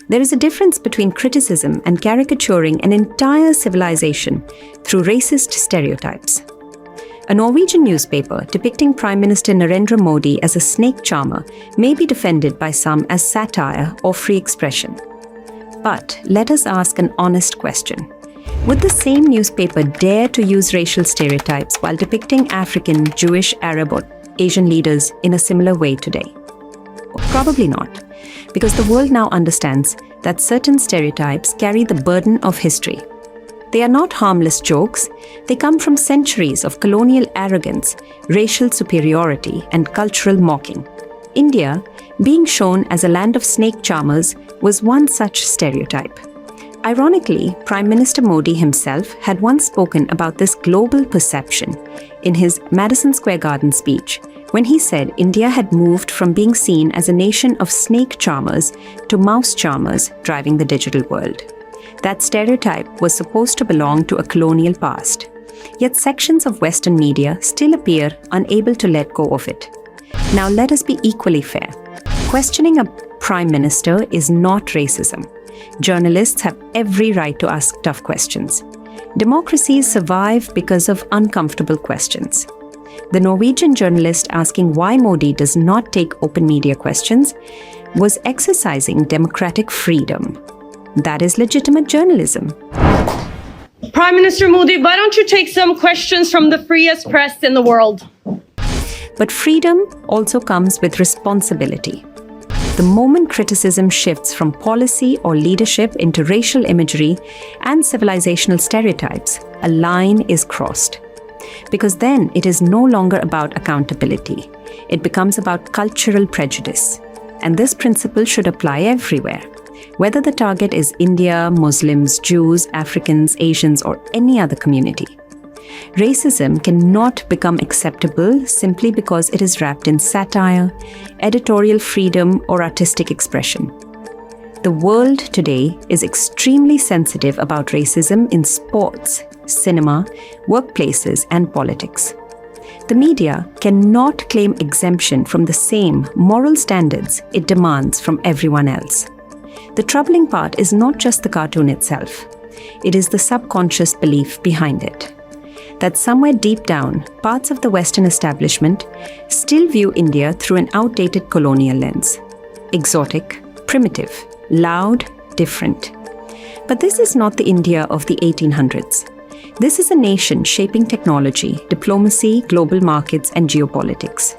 There is a difference between criticism and caricaturing an entire civilization through racist stereotypes. A Norwegian newspaper depicting Prime Minister Narendra Modi as a snake charmer may be defended by some as satire or free expression. But let us ask an honest question. Would the same newspaper dare to use racial stereotypes while depicting African, Jewish, Arab, or Asian leaders in a similar way today? Probably not, because the world now understands that certain stereotypes carry the burden of history. They are not harmless jokes. They come from centuries of colonial arrogance, racial superiority, and cultural mocking. India, being shown as a land of snake charmers, was one such stereotype. Ironically, Prime Minister Modi himself had once spoken about this global perception in his Madison Square Garden speech, when he said India had moved from being seen as a nation of snake charmers to mouse charmers driving the digital world. That stereotype was supposed to belong to a colonial past. Yet sections of Western media still appear unable to let go of it. Now let us be equally fair. Questioning a prime minister is not racism. Journalists have every right to ask tough questions. Democracies survive because of uncomfortable questions. The Norwegian journalist asking why Modi does not take open media questions was exercising democratic freedom. That is legitimate journalism. Prime Minister Modi, why don't you take some questions from the freest press in the world? But freedom also comes with responsibility. The moment criticism shifts from policy or leadership into racial imagery and civilizational stereotypes, a line is crossed. Because then it is no longer about accountability. It becomes about cultural prejudice. And this principle should apply everywhere, whether the target is India, Muslims, Jews, Africans, Asians, or any other community. Racism cannot become acceptable simply because it is wrapped in satire, editorial freedom, or artistic expression. The world today is extremely sensitive about racism in sports, cinema, workplaces, and politics. The media cannot claim exemption from the same moral standards it demands from everyone else. The troubling part is not just the cartoon itself. It is the subconscious belief behind it. That somewhere deep down, parts of the Western establishment still view India through an outdated colonial lens. Exotic, primitive, loud, different. But this is not the India of the 1800s. This is a nation shaping technology, diplomacy, global markets, and geopolitics.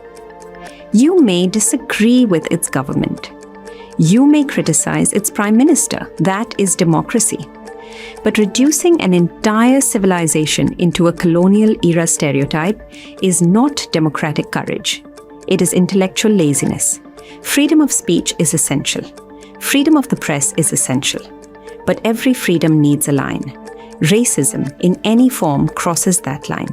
You may disagree with its government. You may criticize its prime minister. That is democracy. But reducing an entire civilization into a colonial-era stereotype is not democratic courage. It is intellectual laziness. Freedom of speech is essential. Freedom of the press is essential. But every freedom needs a line. Racism in any form crosses that line.